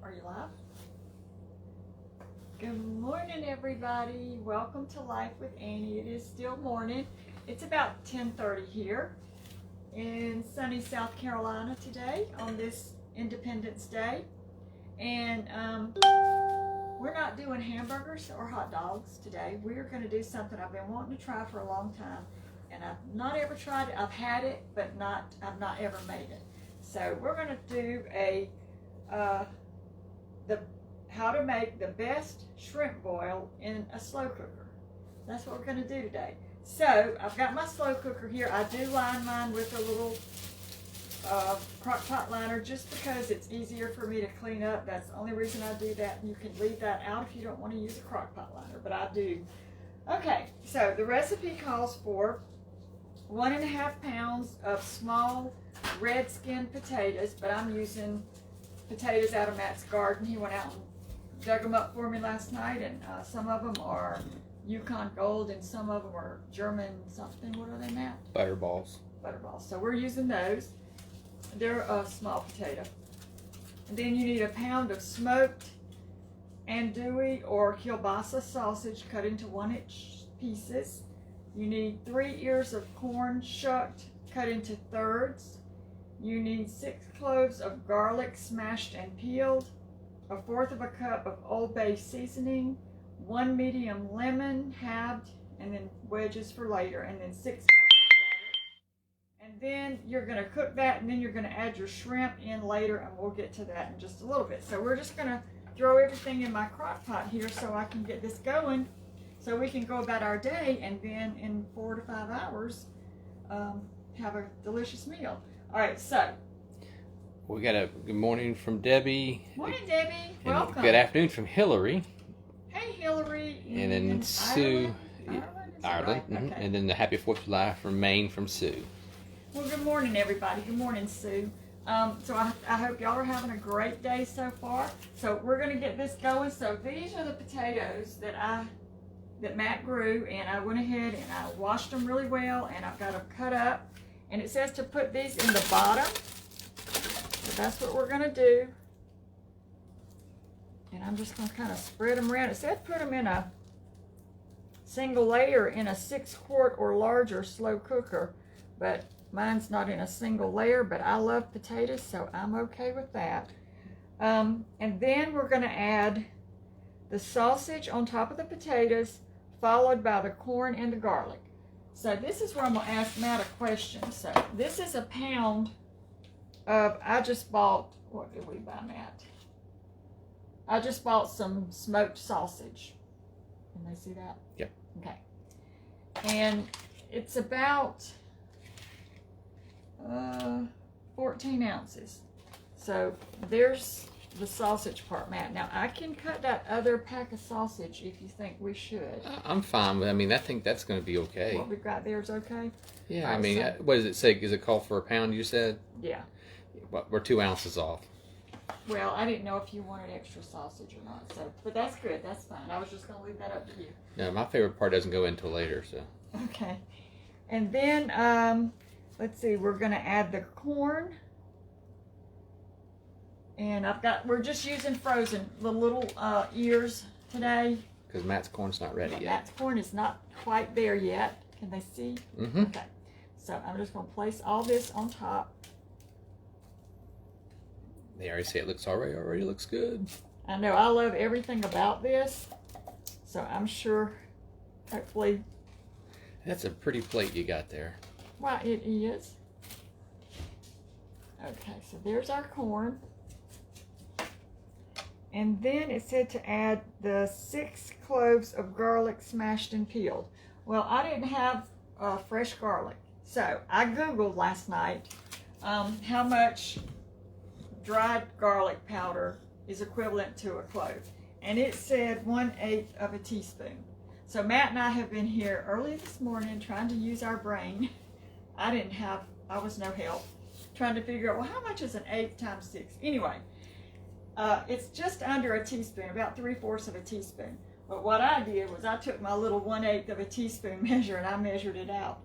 Are you live? Good morning, everybody. Welcome to Life with Annie. It is still morning. It's about 10:30 here in sunny South Carolina today on this Independence Day. And we're not doing hamburgers or hot dogs today. We're going to do something I've been wanting to try for a long time. And I've not ever tried it. I've had it, but I've not ever made it. So we're going to do how to make the best shrimp boil in a slow cooker. That's what we're going to do today. So I've got my slow cooker here. I do line mine with a little Crockpot liner just because it's easier for me to clean up. That's the only reason I do that. You can leave that out if you don't want to use a Crockpot liner, but I do. Okay, so the recipe calls for 1.5 pounds of small red skin potatoes, but I'm using potatoes out of Matt's garden. He went out and dug them up for me last night, and some of them are Yukon Gold and some of them are German something. What are they, Matt? Butterballs. Butterballs. So we're using those. They're a small potato. And then you need a pound of smoked andouille or kielbasa sausage cut into 1-inch pieces. You need 3 ears of corn shucked, cut into thirds. You need 6 cloves of garlic smashed and peeled, 1/4 cup of Old Bay seasoning, 1 medium lemon halved and then wedges for later, and then 6 cups of water. And then you're going to cook that, and then you're going to add your shrimp in later, and we'll get to that in just a little bit. So we're just going to throw everything in my crock pot here so I can get this going so we can go about our day, and then in 4 to 5 hours have a delicious meal. All right, so We got a good morning from Debbie. morning, Debbie. And Welcome. good afternoon from Hillary. Hey, Hillary. And then Sue. Ireland. Mhm. Okay. And then the Happy 4th of July from Maine from Sue. Well, good morning, everybody. Good morning, Sue. So I hope y'all are having a great day so far. So we're going to get this going. So these are the potatoes that Matt grew, and I went ahead and I washed them really well, and I've got them cut up. And it says to put these in the bottom. So that's what we're going to do. And I'm just going to kind of spread them around. It said put them in a single layer in a 6-quart or larger slow cooker, but mine's not in a single layer, but I love potatoes, so I'm okay with that. And then we're going to add the sausage on top of the potatoes, followed by the corn and the garlic. So this is where I'm going to ask Matt a question. So this is a pound of, I just bought, what did we buy, Matt? I just bought some smoked sausage. Can they see that? Yep. Okay. And it's about 14 ounces. So there's the sausage part, Matt. Now I can cut that other pack of sausage if you think we should. I'm fine with. I think that's going to be okay. What we've got there is okay. Yeah. All right, so, What does it say? Is it call for a pound? You said. Yeah. Well, we're 2 ounces off. Well, I didn't know if you wanted extra sausage or not. So, but that's good. That's fine. I was just going to leave that up to you. No, my favorite part doesn't go in until later. So. Okay. And then let's see. We're going to add the corn. And we're just using frozen, the little ears today. Because Matt's corn's not ready yet. Matt's corn is not quite there yet. Can they see? Mm-hmm. Okay. So I'm just going to place all this on top. They already say it looks already looks good. I know I love everything about this. So I'm sure, hopefully. That's a pretty plate you got there. Well, it is. Okay, so there's our corn. And then it said to add the 6 cloves of garlic smashed and peeled. Well, I didn't have fresh garlic. So I Googled last night how much dried garlic powder is equivalent to a clove. And it said 1/8 of a teaspoon. So Matt and I have been here early this morning trying to use our brain. I was no help. Trying to figure out, well, how much is an 1/8 times 6? Anyway. It's just under a teaspoon, about 3/4 of a teaspoon. But what I did was I took my little 1/8 of a teaspoon measure and I measured it out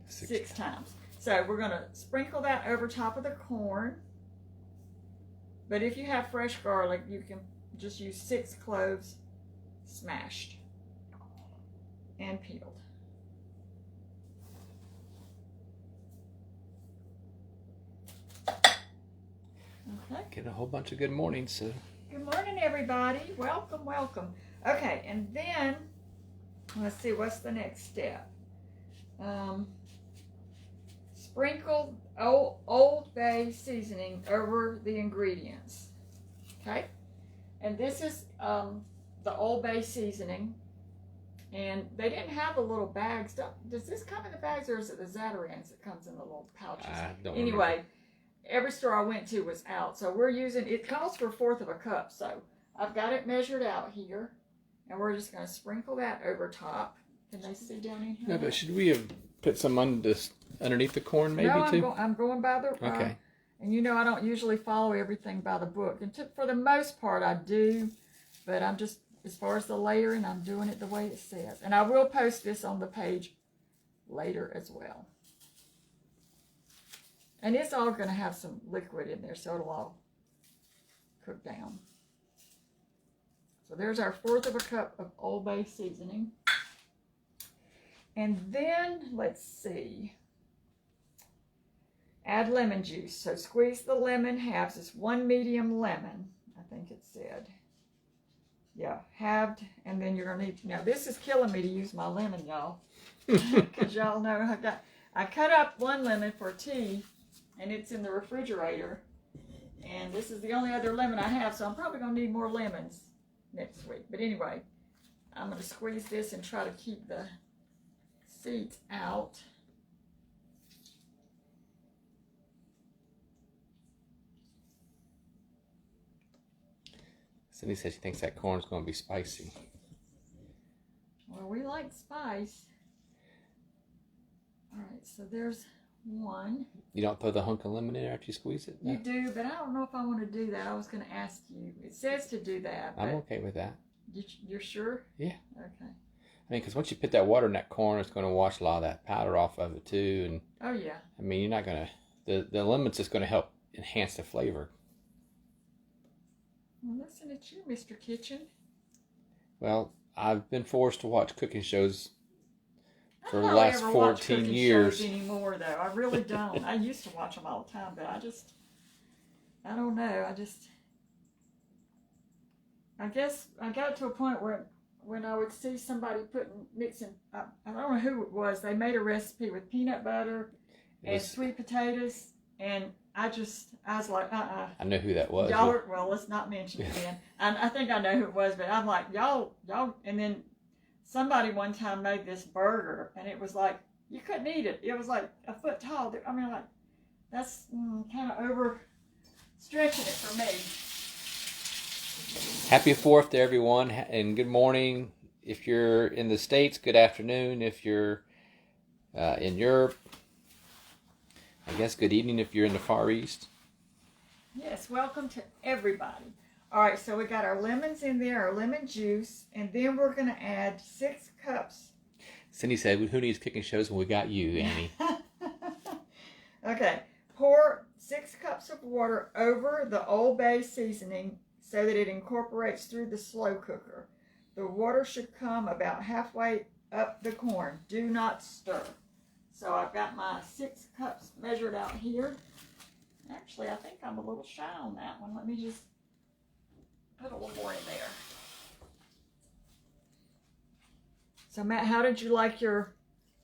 6 times. So we're going to sprinkle that over top of the corn. But if you have fresh garlic, you can just use 6 cloves smashed and peeled. Okay. Get a whole bunch of good mornings. So. Good morning, everybody. Welcome, welcome. Okay, and then let's see, what's the next step? Sprinkle Old Bay seasoning over the ingredients. Okay, and this is the Old Bay seasoning, and they didn't have the little bags. Does this come in the bags, or is it the Zatarans that comes in the little pouches? I don't Anyway. remember. Every store I went to was out, so we're using, it calls for 1/4 of a cup, so I've got it measured out here, and we're just going to sprinkle that over top. Can they see down in here? No, but should we have put some underneath the corn maybe no, too? I'm going by the, Okay. And you know I don't usually follow everything by the book, and for the most part I do, but I'm just, as far as the layering, I'm doing it the way it says. And I will post this on the page later as well. And it's all going to have some liquid in there, so it'll all cook down. So there's our 1/4 of a cup of Old Bay seasoning. And then, let's see, add lemon juice. So squeeze the lemon halves. It's 1 medium lemon, I think it said. Yeah, halved, and then you're going to need, now this is killing me to use my lemon, y'all. Because y'all know I cut up 1 lemon for tea, and it's in the refrigerator, and this is the only other lemon I have, so I'm probably going to need more lemons next week. But anyway, I'm going to squeeze this and try to keep the seeds out. Cindy said she thinks that corn's going to be spicy. Well, we like spice. All right, so there's 1. You don't throw the hunk of lemon in there after you squeeze it? No? You do, but I don't know if I want to do that. I was going to ask you. It says to do that. I'm okay with that. You're sure? Yeah. Okay. I mean, because once you put that water in that corn, it's going to wash a lot of that powder off of it too. And Oh, yeah. I mean, you're not going to, the lemon's just going to help enhance the flavor. Well, listen at you, Mr. Kitchen. Well, I've been forced to watch cooking shows for I the don't last ever watch 14 cooking years. shows anymore, though. I really don't. I used to watch them all the time, but I don't know. I guess I got to a point where when I would see somebody mixing, I don't know who it was, they made a recipe with peanut butter and sweet potatoes, and I was like, I know who that was. Y'all well, let's not mention it then. I think I know who it was, but I'm like, y'all, and then somebody one time made this burger, and it was like, you couldn't eat it. It was like a foot tall. I mean, like, that's kind of over stretching it for me. Happy 4th to everyone, and good morning. If you're in the States, good afternoon. If you're in Europe, I guess good evening if you're in the Far East. Yes, welcome to everybody. All right, so we got our lemons in there, our lemon juice, and then we're going to add 6 cups. Cindy said, who needs cooking shows when we got you, Annie? Okay, pour 6 cups of water over the Old Bay seasoning so that it incorporates through the slow cooker. The water should come about halfway up the corn. Do not stir. So I've got my 6 cups measured out here. Actually, I think I'm a little shy on that one. Let me just put a little more in there. So Matt, how did you like your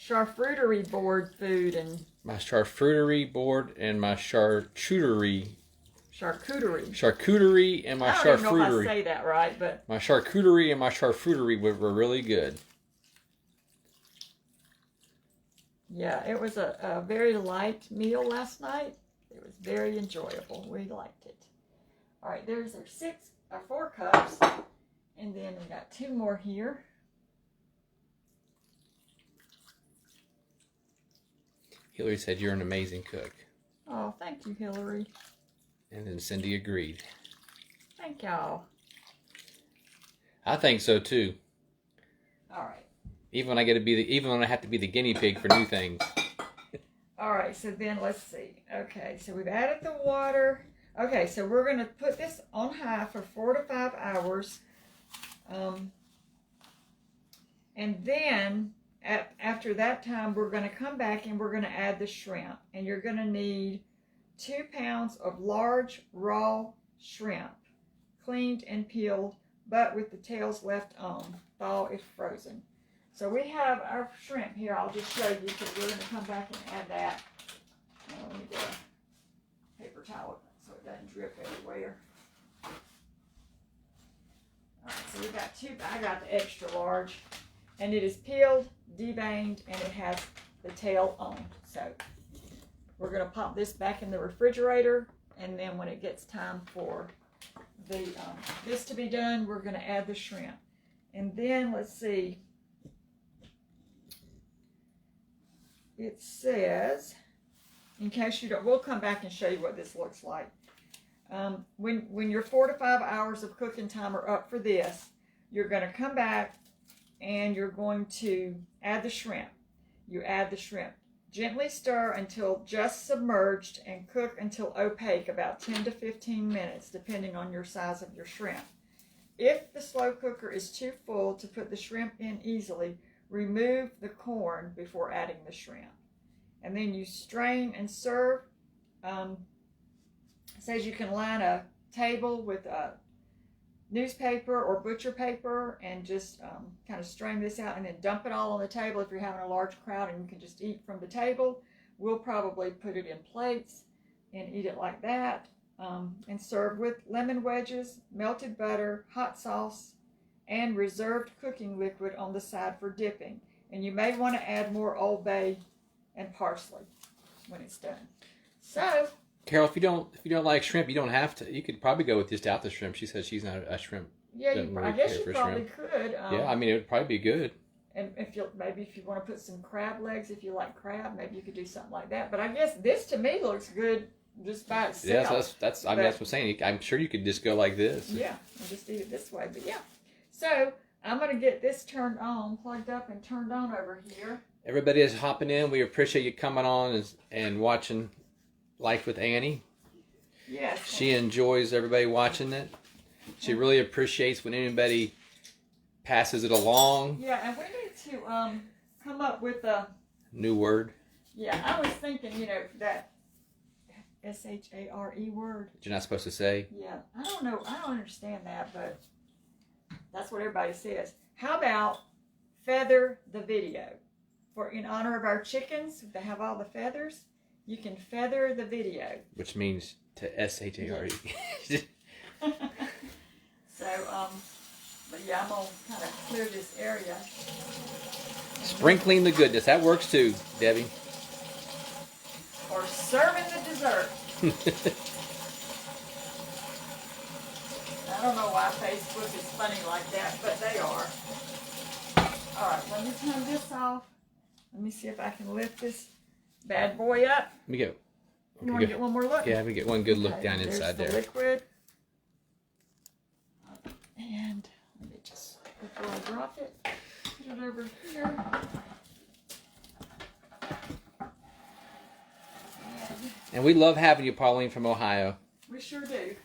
charcuterie board food? And My charcuterie board and my charcuterie and my I don't even know if I charcuterie. say that right, but My charcuterie and my charcuterie were really good. yeah, it was a very light meal last night. It was very enjoyable. We liked it. All right, there's our 4 cups, and then we got 2 more here. Hillary said you're an amazing cook. Oh, thank you, Hillary. And then Cindy agreed. Thank y'all. I think so too. All right. Even when I have to be the guinea pig for new things. All right, so then let's see. Okay, so we've added the water. Okay, so we're going to put this on high for 4 to 5 hours. And then after that time, we're going to come back and we're going to add the shrimp. And you're going to need 2 pounds of large raw shrimp, cleaned and peeled, but with the tails left on. Thaw if frozen. So we have our shrimp here. I'll just show you because we're going to come back and add that. Let me get a paper towel so it doesn't drip everywhere. All right, so we got 2. I got the extra large, and it is peeled, deveined, and it has the tail on. So we're going to pop this back in the refrigerator, and then when it gets time for the this to be done, we're going to add the shrimp. And then let's see. It says, in case you don't, we'll come back and show you what this looks like. When your 4 to 5 hours of cooking time are up for this, you're going to come back and you're going to add the shrimp. You add the shrimp. Gently stir until just submerged and cook until opaque, about 10 to 15 minutes, depending on your size of your shrimp. If the slow cooker is too full to put the shrimp in easily, remove the corn before adding the shrimp. And then you strain and serve. It says you can line a table with a newspaper or butcher paper and just kind of strain this out and then dump it all on the table if you're having a large crowd and you can just eat from the table. We'll probably put it in plates and eat it like that, and serve with lemon wedges, melted butter, hot sauce, and reserved cooking liquid on the side for dipping. And you may want to add more Old Bay and parsley when it's done. So, Carol, if you don't like shrimp, you don't have to. You could probably go with just out the shrimp. She says she's not a shrimp. Yeah, I guess you probably could. Yeah, I mean, it would probably be good. And if you want to put some crab legs, if you like crab, maybe you could do something like that. But I guess this to me looks good just by itself. Yes, that's what I'm saying. I'm sure you could just go like this. Yeah, and just eat it this way. But yeah, so I'm going to get this turned on, plugged up and turned on over here. Everybody is hopping in. We appreciate you coming on and watching Life with Annie. Yes. She enjoys everybody watching it. She really appreciates when anybody passes it along. Yeah, and we need to come up with a new word. Yeah, I was thinking, that S-H-A-R-E word. That you're not supposed to say? Yeah, I don't know. I don't understand that, but that's what everybody says. How about feather the video? For in honor of our chickens, they have all the feathers. You can feather the video. Which means to S-H-A-R-E. So, but yeah, I'm going to kind of clear this area. Sprinkling the goodness. That works too, Debbie. Or serving the dessert. I don't know why Facebook is funny like that, but they are. All right, let me turn this off. Let me see if I can lift this bad boy up. Let me go. You want to get one more look? Yeah, we get one good look down inside there. Liquid. And let me just, before I drop it, put it over here. And we love having you, Pauline, from Ohio. We sure do.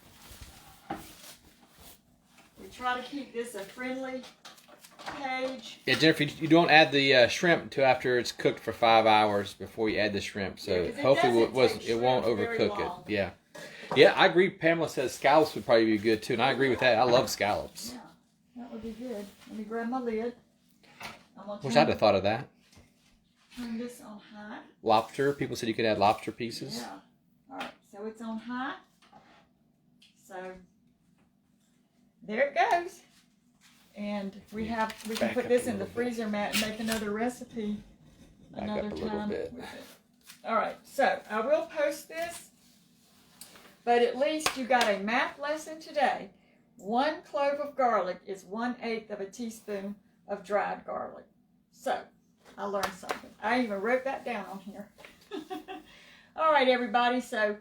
We try to keep this a friendly page. Yeah, Jennifer, you don't add the shrimp until after it's cooked for 5 hours before you add the shrimp. So yeah, hopefully it won't overcook it. Yeah. Yeah, I agree. Pamela says scallops would probably be good too, and I agree with that. I love scallops. Yeah, that would be good. Let me grab my lid. Wish I'd have thought of that. Turn this on high. Lobster. People said you could add lobster pieces. Yeah. All right. So it's on high. So there it goes. And we can put this in the freezer mat and make another recipe another time. All right. So I will post this, but at least you got a math lesson today. 1 clove of garlic is 1/8 of a teaspoon of dried garlic. So I learned something. I even wrote that down on here. All right, everybody. So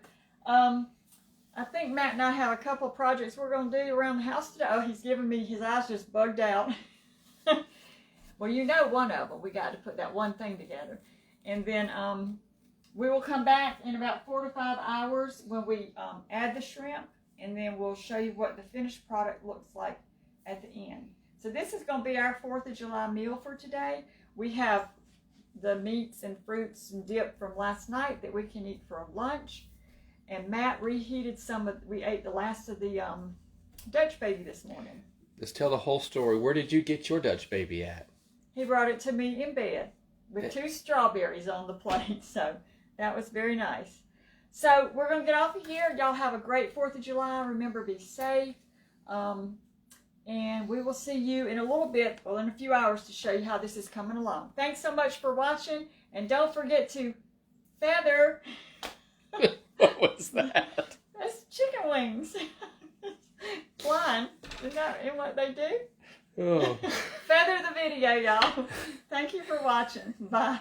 I think Matt and I have a couple of projects we're going to do around the house today. Oh, he's giving me, his eyes just bugged out. Well, one of them. We got to put that one thing together. And then We will come back in about 4 to 5 hours when we add the shrimp, and then we'll show you what the finished product looks like at the end. So this is going to be our 4th of July meal for today. We have the meats and fruits and dip from last night that we can eat for lunch. And Matt reheated we ate the last of the Dutch baby this morning. Let's tell the whole story. Where did you get your Dutch baby at? He brought it to me in bed with 2 strawberries on the plate. So that was very nice. So we're going to get off of here. Y'all have a great 4th of July. Remember, be safe. And we will see you in a little bit, well, in a few hours, to show you how this is coming along. Thanks so much for watching. And don't forget to feather. What was that? That's chicken wings. Flying. Isn't that what they do? Oh. Feather the video, y'all. Thank you for watching. Bye.